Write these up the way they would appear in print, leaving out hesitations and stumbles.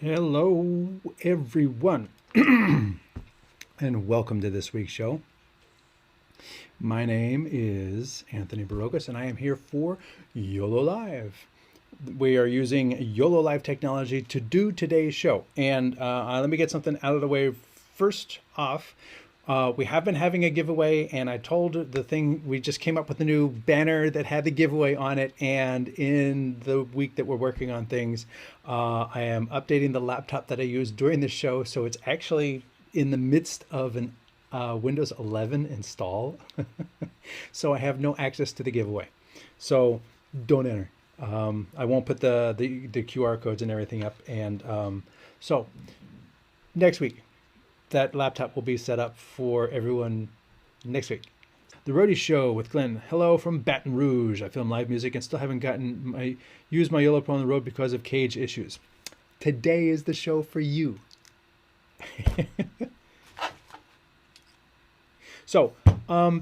Hello, everyone, and welcome to this week's show. My name is Anthony Barokas, and I am here for YOLO Live. We are using YOLO Live technology to do today's show. And let me get something out of the way first off. We have been having a giveaway, and I told the thing, we just came up with a new banner that had the giveaway on it. And in the week that we're working on things, I am updating the laptop that I used during the show. So it's actually in the midst of an Windows 11 install. So I have no access to the giveaway. So don't enter. I won't put the QR codes and everything up. And so next week, that laptop will be set up for everyone next week. The Roadie Show with Glenn. Hello from Baton Rouge. I film live music and still haven't used my YOLO Pro on the road because of cage issues. Today is the show for you. So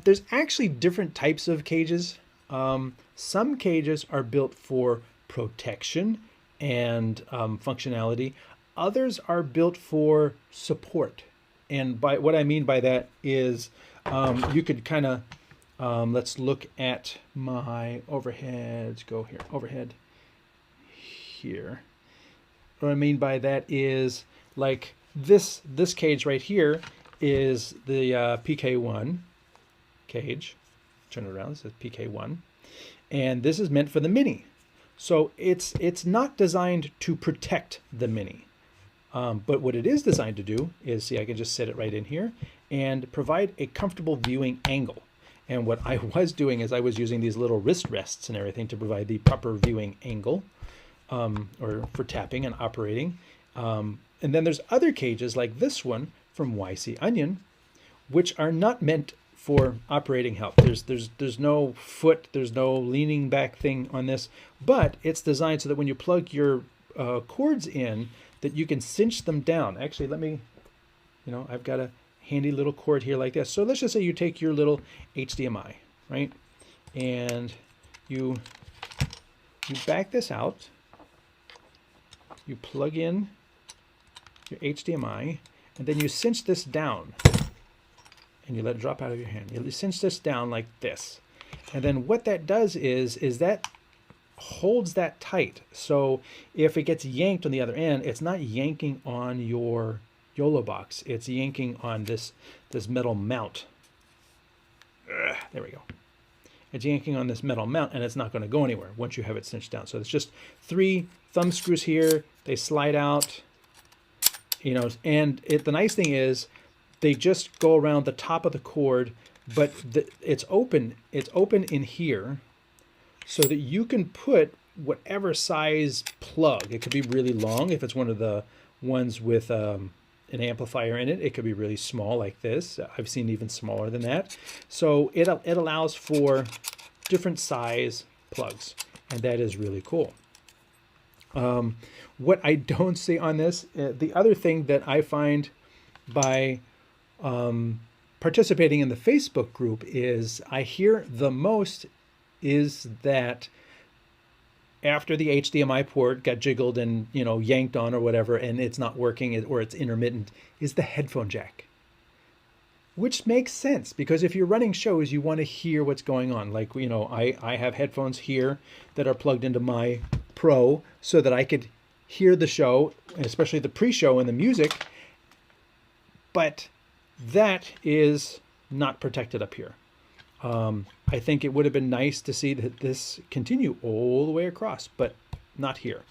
there's actually different types of cages. Some cages are built for protection and functionality. Others are built for support. And by what I mean by that is you could kind of, let's look at my overhead. Go here, overhead here. What I mean by that is like this cage right here is the PK1 cage. Turn it around, this is PK1. And this is meant for the Mini. So it's not designed to protect the Mini. But what it is designed to do is, see, I can just set it right in here and provide a comfortable viewing angle. And what I was doing is I was using these little wrist rests and everything to provide the proper viewing angle or for tapping and operating. And then there's other cages like this one from YC Onion, which are not meant for operating help. There's no foot, there's no leaning back thing on this, but it's designed so that when you plug your cords in, that you can cinch them down. Actually, let me, I've got a handy little cord here like this. So let's just say you take your little HDMI, right? And you back this out, you plug in your HDMI, and then you cinch this down and you let it drop out of your hand. You cinch this down like this. And then what that does is that holds that tight. So if it gets yanked on the other end, it's not yanking on your YOLO box. It's yanking on this metal mount. There we go. It's yanking on this metal mount, and it's not going to go anywhere once you have it cinched down. So it's just 3 thumb screws here. They slide out, and the nice thing is they just go around the top of the cord, but it's open. It's open in here, so that you can put whatever size plug. It could be really long if it's one of the ones with an amplifier in it. It could be really small like this. I've seen even smaller than that. So it allows for different size plugs, and that is really cool. What I don't see on this, the other thing that I find by participating in the Facebook group is I hear the most is that after the HDMI port got jiggled and yanked on or whatever, and it's not working or it's intermittent, is the headphone jack. Which makes sense, because if you're running shows, you want to hear what's going on. Like, I have headphones here that are plugged into my Pro so that I could hear the show, especially the pre-show and the music, but that is not protected up here. I think it would have been nice to see that this continue all the way across, but not here.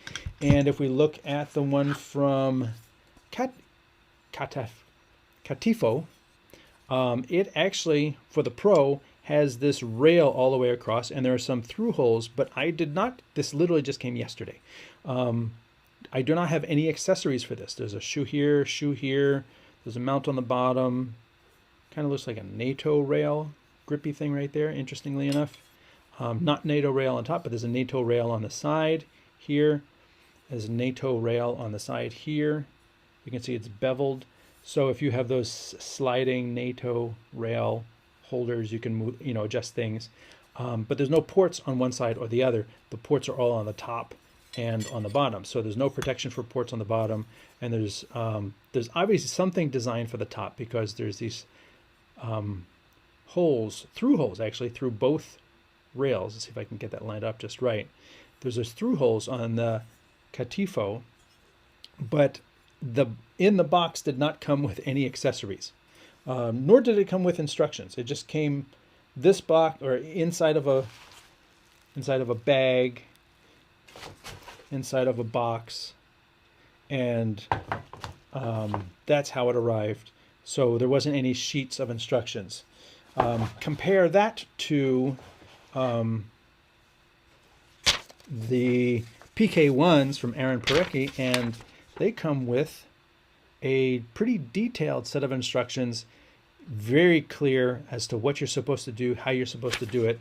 And if we look at the one from Catifo, it actually, for the Pro, has this rail all the way across, and there are some through holes, but I did not, this literally just came yesterday. I do not have any accessories for this. There's a shoe here, there's a mount on the bottom, kind of looks like a NATO rail, grippy thing right there, interestingly enough. Not NATO rail on top, but there's a NATO rail on the side here. There's a NATO rail on the side here. You can see it's beveled. So if you have those sliding NATO rail holders, you can move, adjust things. But there's no ports on one side or the other. The ports are all on the top and on the bottom. So there's no protection for ports on the bottom, and there's obviously something designed for the top, because there's these holes, through holes actually, through both rails. Let's see if I can get that lined up just right. There's those through holes on the Catifo, but in the box did not come with any accessories, nor did it come with instructions. It just came this box, or inside of a bag, inside of a box, and that's how it arrived. So there wasn't any sheets of instructions. Compare that to the PK1s from Aaron Parecki, and they come with a pretty detailed set of instructions, very clear as to what you're supposed to do, how you're supposed to do it,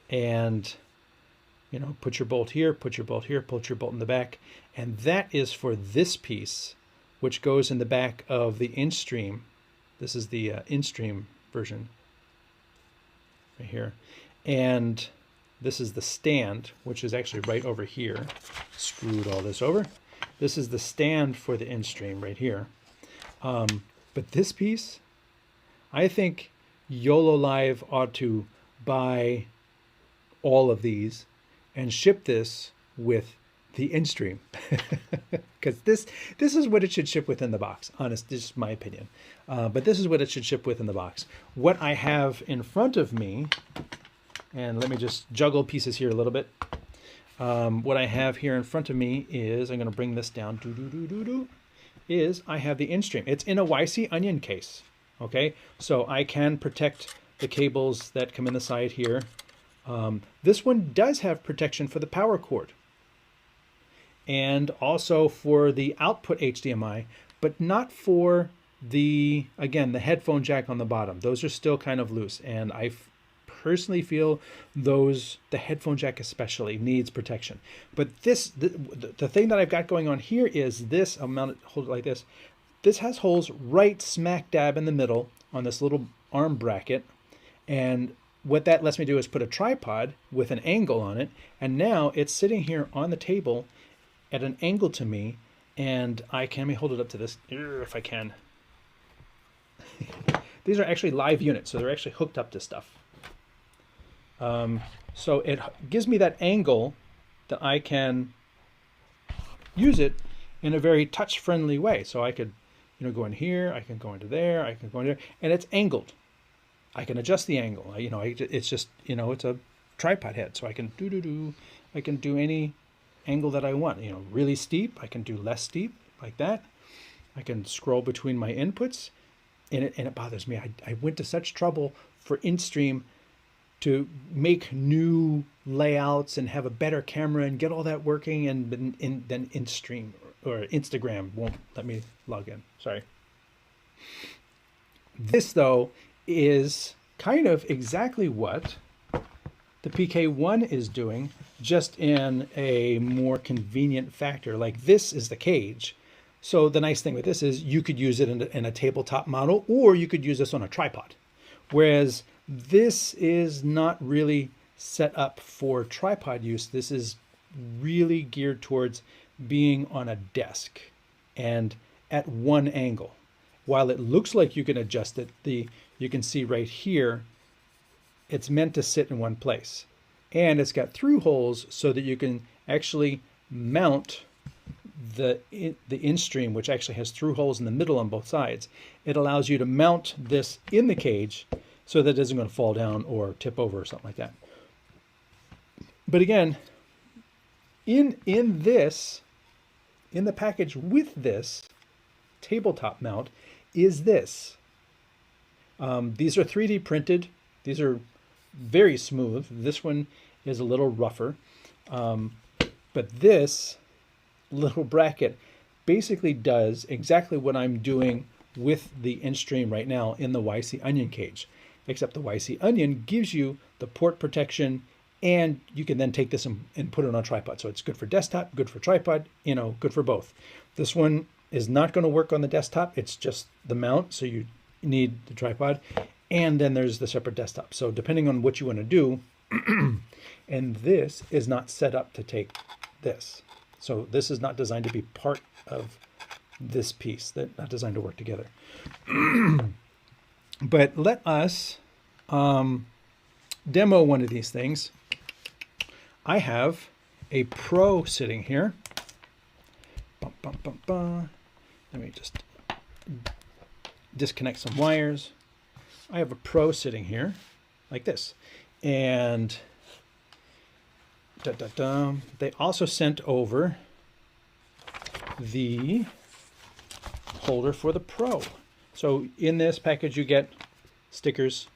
and put your bolt here, put your bolt here, put your bolt in the back. And that is for this piece, which goes in the back of the Instream. This is the Instream version right here. And this is the stand, which is actually right over here. Screwed all this over. This is the stand for the Instream right here. But this piece, I think YoloLive ought to buy all of these and ship this with the Instream, because this is what it should ship within the box. Honest, this is my opinion, but this is what it should ship within the box. What I have in front of me, and let me just juggle pieces here a little bit. What I have here in front of me is, I'm going to bring this down. Is I have the Instream. It's in a YC Onion case. Okay, so I can protect the cables that come in the side here. This one does have protection for the power cord and also for the output HDMI, but not for the headphone jack on the bottom. Those are still kind of loose, and I personally feel the headphone jack especially needs protection. But the thing that I've got going on here is this. I'll mount it, hold it like this. This has holes right smack dab in the middle on this little arm bracket, and what that lets me do is put a tripod with an angle on it, and now it's sitting here on the table at an angle to me, and let me hold it up to this if I can. These are actually live units, so they're actually hooked up to stuff. So it gives me that angle that I can use it in a very touch-friendly way. So I could, go in here, I can go into there, I can go in there, and it's angled. I can adjust the angle. It's just, it's a tripod head, so I can I can do any angle that I want. Really steep, I can do less steep, like that. I can scroll between my inputs, and it bothers me. I went to such trouble for Instream to make new layouts and have a better camera and get all that working, and then Instream or Instagram won't let me log in. Sorry. This, though, is kind of exactly what the PK1 is doing, just in a more convenient factor. Like, this is the cage. So the nice thing with this is you could use it in a tabletop model, or you could use this on a tripod. Whereas this is not really set up for tripod use. This is really geared towards being on a desk and at one angle. While it looks like you can adjust it, you can see right here, it's meant to sit in one place. And it's got through holes so that you can actually mount the Instream, which actually has through holes in the middle on both sides. It allows you to mount this in the cage so that it isn't going to fall down or tip over or something like that. But again, in the package with this tabletop mount is this. These are 3D printed. These are very smooth. This one is a little rougher. But this little bracket basically does exactly what I'm doing with the Instream right now in the YC Onion cage. Except the YC Onion gives you the port protection, and you can then take this and put it on a tripod. So it's good for desktop, good for tripod, good for both. This one is not going to work on the desktop. It's just the mount, so you need the tripod. And then there's the separate desktop. So depending on what you want to do, and this is not set up to take this. So this is not designed to be part of this piece. They're not designed to work together. But let us demo one of these things. I have a Pro sitting here. Bum, bum, bum, bum. Let me just disconnect some wires. I have a Pro sitting here like this. And they also sent over the holder for the Pro. So in this package you get stickers,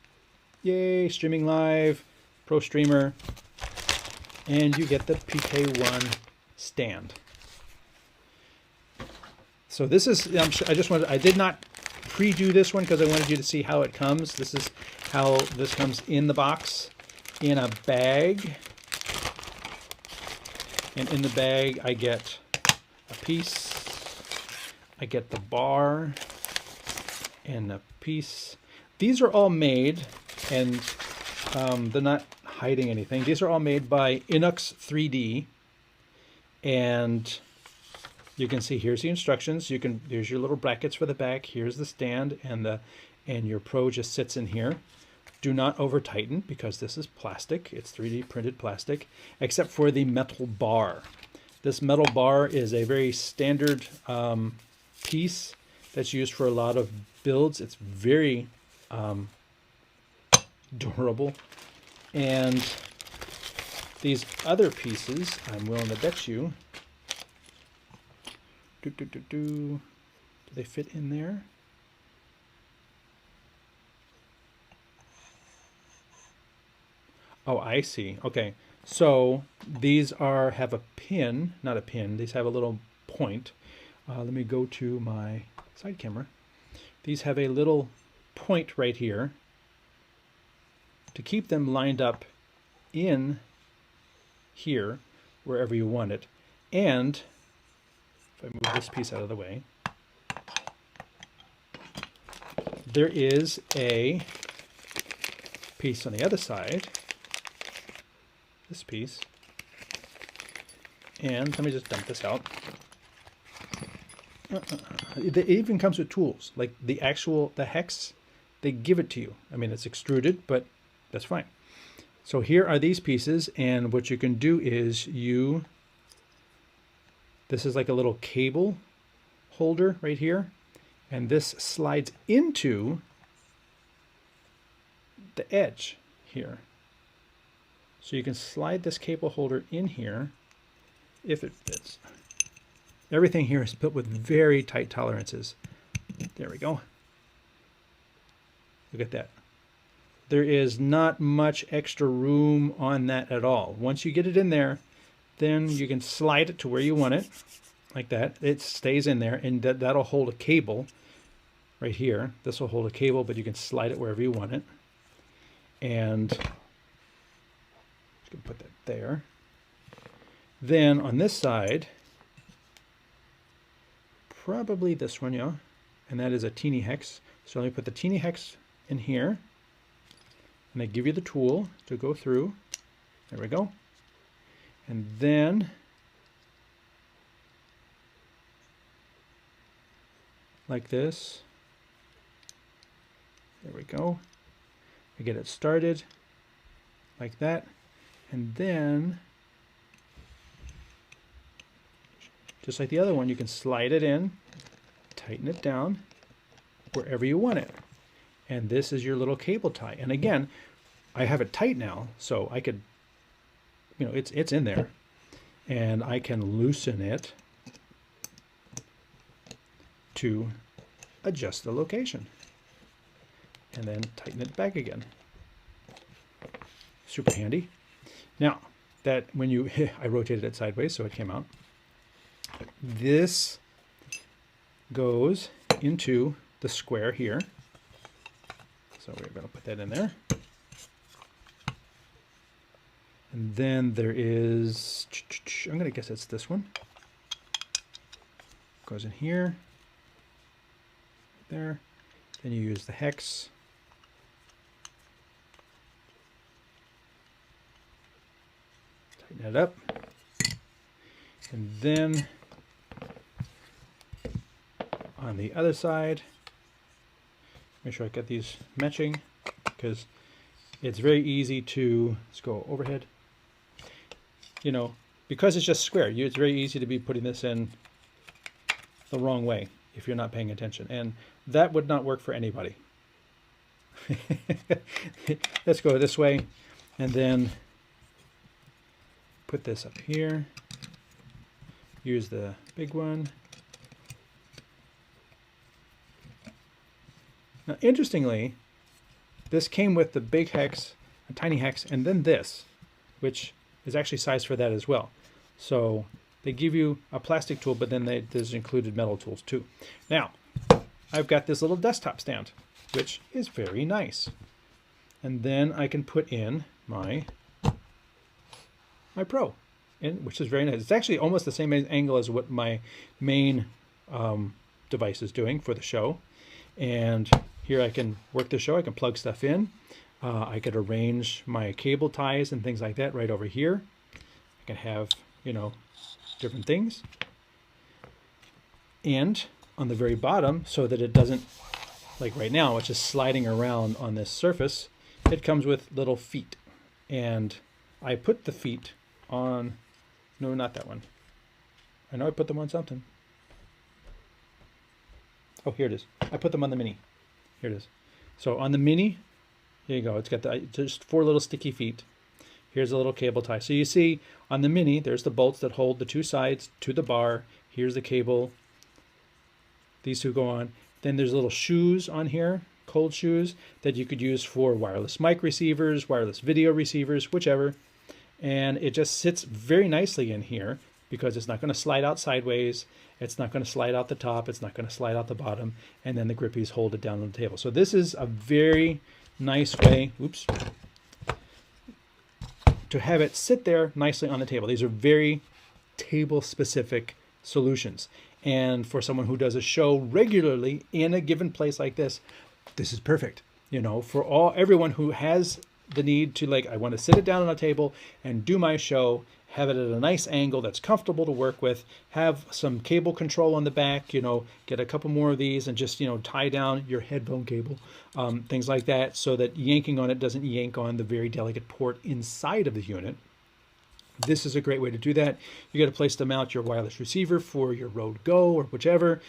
yay, streaming live, Pro Streamer, and you get the PK1 stand. So this is, I did not pre-do this one because I wanted you to see how it comes. This is how this comes in the box, in a bag. And in the bag I get a piece, I get the bar, and a piece. These are all made, and they're not hiding anything. These are all made by Inux 3D, and you can see here's the instructions. There's your little brackets for the back. Here's the stand, and your Pro just sits in here. Do not over tighten because this is plastic. It's 3D printed plastic, except for the metal bar. This metal bar is a very standard piece that's used for a lot of builds. It's very durable. And these other pieces, I'm willing to bet you, do they fit in there? Oh, I see. Okay, so these have a pin, not a pin. These have a little point. Let me go to my side camera. These have a little point right here to keep them lined up in here, wherever you want it. And if I move this piece out of the way, there is a piece on the other side. This piece, and let me just dump this out. It even comes with tools, like the hex, they give it to you. I mean, it's extruded, but that's fine. So here are these pieces, and what you can do is this is like a little cable holder right here, and this slides into the edge here. So you can slide this cable holder in here if it fits. Everything here is built with very tight tolerances. There we go. Look at that. There is not much extra room on that at all. Once you get it in there, then you can slide it to where you want it, like that. It stays in there, and that'll hold a cable right here. This will hold a cable, but you can slide it wherever you want it. And put that there. Then on this side, probably this one, yeah, and that is a teeny hex. So let me put the teeny hex in here, and they give you the tool to go through. There we go. And then like this. There we go. I get it started like that. And then, just like the other one, you can slide it in, tighten it down wherever you want it. And this is your little cable tie. And again, I have it tight now, so I could, it's in there. And I can loosen it to adjust the location. And then tighten it back again. Super handy. Now, that when I rotated it sideways so it came out. This goes into the square here. So we're going to put that in there. And then there is, I'm going to guess it's this one. Goes in here, there. Then you use the hex. Tighten it up. And then on the other side, make sure I get these matching, because it's very easy to, let's go overhead, you know, because it's just square, it's very easy to be putting this in the wrong way if you're not paying attention, and that would not work for anybody. Let's go this way, and then put this up here, use the big one. Now, interestingly, this came with the big hex, a tiny hex, and then this, which is actually sized for that as well. So they give you a plastic tool, but then there's included metal tools too. Now, I've got this little desktop stand, which is very nice. And then I can put in my Pro, which is very nice. It's actually almost the same angle as what my main device is doing for the show. And here I can work the show. I can plug stuff in. I could arrange my cable ties and things like that right over here. I can have, you know, different things. And on the very bottom, so that it doesn't, like right now, it's just sliding around on this surface, it comes with little feet. And I put the feet on, no, not that one. I know I put them on something. Oh, here it is. I put them on the Mini. Here it is. So on the Mini, here you go. It's got just 4 little sticky feet. Here's a little cable tie. So you see on the Mini, there's the bolts that hold the 2 sides to the bar. Here's the cable. These 2 go on. Then there's little shoes on here, cold shoes, that you could use for wireless mic receivers, wireless video receivers, whichever. And it just sits very nicely in here because it's not going to slide out sideways. It's not going to slide out the top. It's not going to slide out the bottom. And then the grippies hold it down on the table. So this is a very nice way, oops, to have it sit there nicely on the table. These are very table-specific solutions. And for someone who does a show regularly in a given place like this is perfect. You know, for everyone who has the need to, like, I want to sit it down on a table and do my show, have it at a nice angle that's comfortable to work with, have some cable control on the back, you know, get a couple more of these and just, you know, tie down your headphone cable, things like that, so that yanking on it doesn't yank on the very delicate port inside of the unit. This is a great way to do that. You got a place to mount your wireless receiver for your Rode Go or whichever.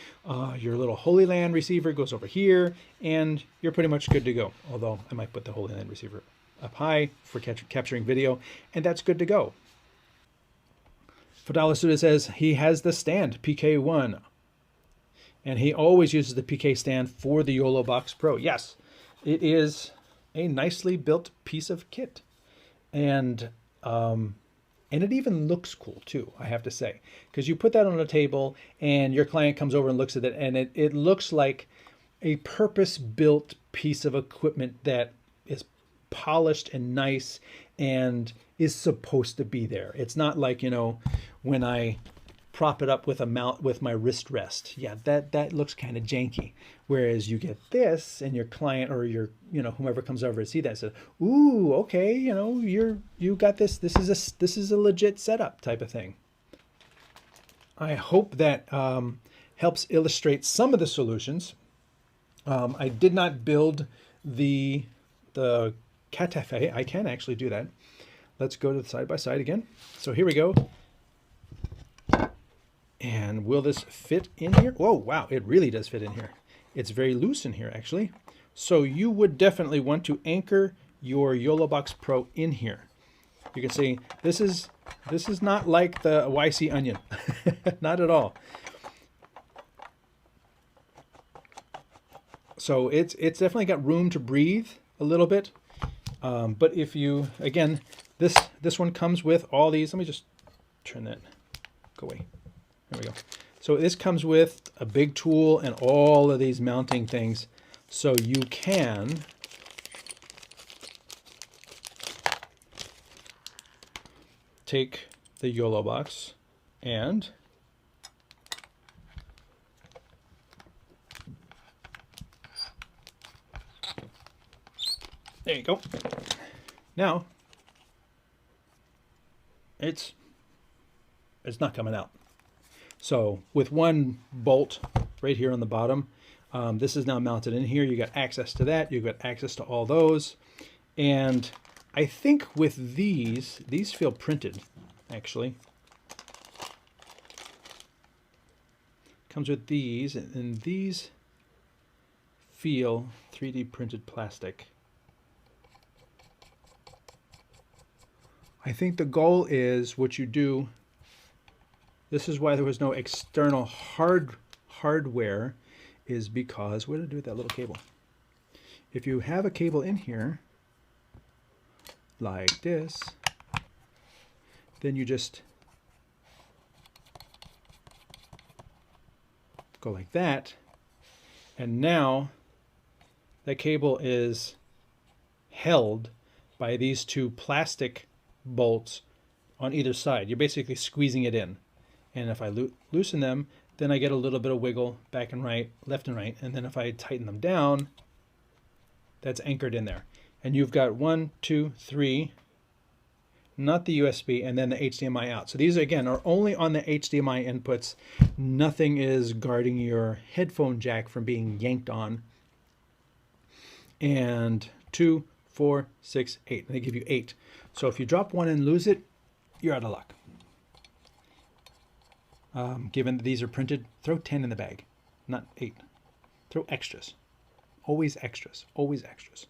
Your little Holy Land receiver goes over here, and you're pretty much good to go. Although I might put the Holy Land receiver up high for capturing video, and that's good to go. Fadala Suda says he has the stand, PK1, and he always uses the PK stand for the YoloBox Pro. Yes, it is a nicely built piece of kit, and it even looks cool too, I have to say, because you put that on a table and your client comes over and looks at it, and it looks like a purpose-built piece of equipment that is polished and nice and is supposed to be there. It's not like, you know, when I prop it up with a mount with my wrist rest. Yeah, that looks kind of janky. Whereas you get this, and your client or your, you know, whomever comes over to see that says, "Ooh, okay, you know, you got this. This is a legit setup," type of thing. I hope that helps illustrate some of the solutions. I did not build the catafe. I can actually do that. Let's go to the side by side again. So here we go. And will this fit in here? Whoa, wow, it really does fit in here. It's very loose in here, actually. So you would definitely want to anchor your YoloBox Pro in here. You can see this is not like the YC Onion, not at all. So it's definitely got room to breathe a little bit. But if you, again, this one comes with all these. Let me just turn that, go away. There we go. So this comes with a big tool and all of these mounting things. So you can take the YoloBox and there you go. Now it's It's not coming out. So with one bolt right here on the bottom, this is now mounted in here. You got access to that. You've got access to all those. And I think with these feel printed, actually. Comes with these, and these feel 3D printed plastic. I think the goal is what you do. This is why there was no external hardware, is because, what did I do with that little cable? If you have a cable in here, like this, then you just go like that, and now the cable is held by these two plastic bolts on either side. You're basically squeezing it in. And if I loosen them, then I get a little bit of wiggle back and right, left and right. And then if I tighten them down, that's anchored in there. And you've got 1, 2, 3, not the USB, and then the HDMI out. So these, again, are only on the HDMI inputs. Nothing is guarding your headphone jack from being yanked on. And 2, 4, 6, 8. And they give you 8. So if you drop one and lose it, you're out of luck. Given that these are printed, throw 10 in the bag, not 8. Throw extras. Always extras. Always extras.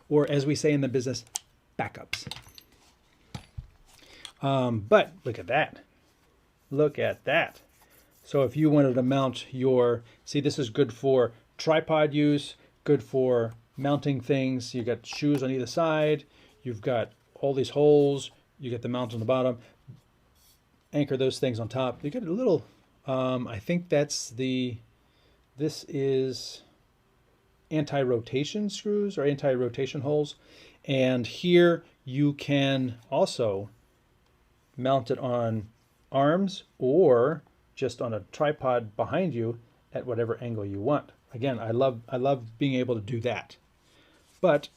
Or as we say in the business, backups. But look at that. Look at that. So if you wanted to mount your, see, this is good for tripod use, good for mounting things. You got shoes on either side. You've got all these holes. You get the mount on the bottom. Anchor those things on top. You get a little, I think this is anti-rotation screws or anti-rotation holes. And here you can also mount it on arms or just on a tripod behind you at whatever angle you want. Again, I love being able to do that. But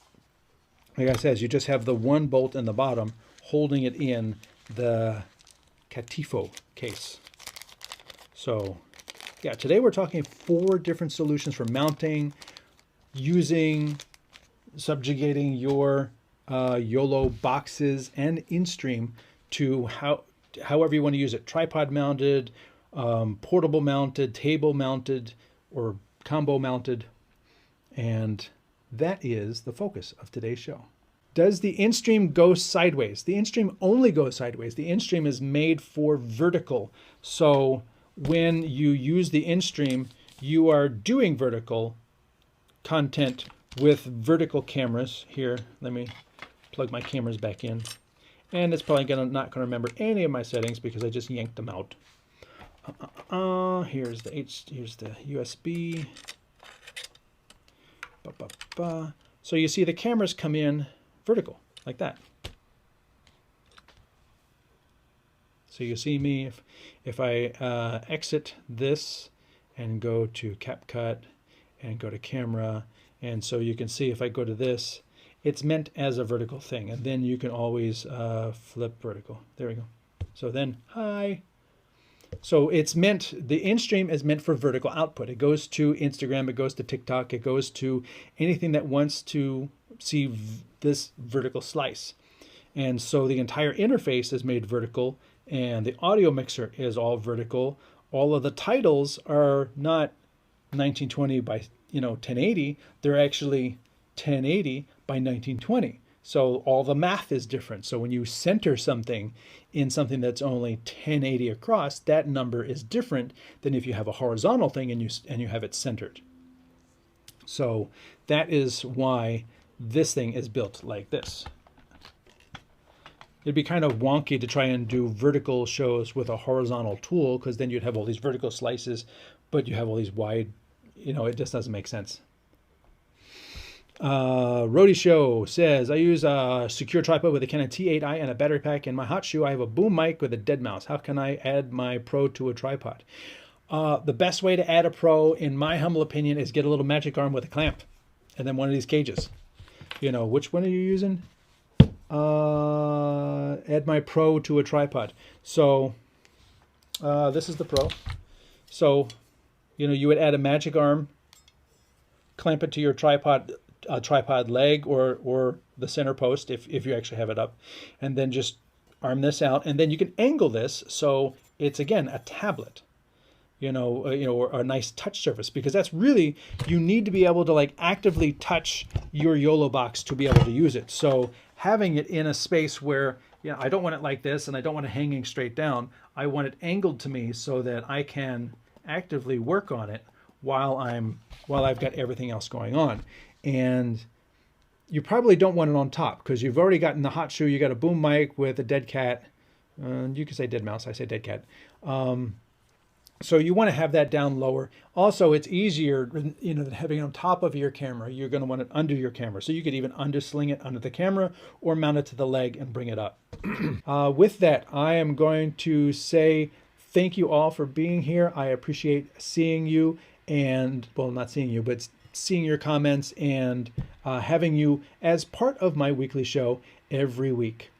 like I said, you just have the one bolt in the bottom holding it in the Catifo case. So yeah, today we're talking 4 different solutions for mounting, using, subjugating your YoloBoxes and Instream to however you want to use it. Tripod mounted, portable mounted, table mounted, or combo mounted. And that is the focus of today's show. Does the Instream go sideways? The Instream only goes sideways. The Instream is made for vertical. So when you use the Instream, you are doing vertical content with vertical cameras. Here, let me plug my cameras back in. And it's probably not going to remember any of my settings because I just yanked them out. Here's the USB. So you see the cameras come in vertical, like that. So you see me, if I exit this and go to CapCut and go to camera, and so you can see if I go to this, it's meant as a vertical thing, and then you can always flip vertical. There we go. So then, hi. So it's meant, the Instream is meant for vertical output. It goes to Instagram, it goes to TikTok, it goes to anything that wants to see this vertical slice. And so the entire interface is made vertical, and the audio mixer is all vertical. All of the titles are not 1920 by 1080, they're actually 1080 by 1920. So all the math is different. So when you center something in something that's only 1080 across, that number is different than if you have a horizontal thing and you have it centered. So that is why this thing is built like this. It'd be kind of wonky to try and do vertical shows with a horizontal tool, because then you'd have all these vertical slices, but you have all these wide, it just doesn't make sense. Roadie Show says, I use a secure tripod with a Canon T8i and a battery pack. In my hot shoe, I have a boom mic with a dead mouse. How can I add my Pro to a tripod? The best way to add a Pro, in my humble opinion, is get a little magic arm with a clamp and then one of these cages. Which one are you using? Add my Pro to a tripod. So This is the Pro. So, you know, you would add a magic arm, clamp it to your tripod leg or the center post if you actually have it up, and then just arm this out, and then you can angle this so it's again a tablet, or a nice touch surface, because that's really, you need to be able to like actively touch your YoloBox to be able to use it. So having it in a space where, I don't want it like this and I don't want it hanging straight down. I want it angled to me so that I can actively work on it while I've got everything else going on. And you probably don't want it on top because you've already gotten the hot shoe. You got a boom mic with a dead cat. You can say dead mouse. I say dead cat. So you want to have that down lower. Also, it's easier, than having it on top of your camera. You're going to want it under your camera. So you could even undersling it under the camera or mount it to the leg and bring it up. With that, I am going to say thank you all for being here. I appreciate seeing you and, well, not seeing you, but seeing your comments and having you as part of my weekly show every week.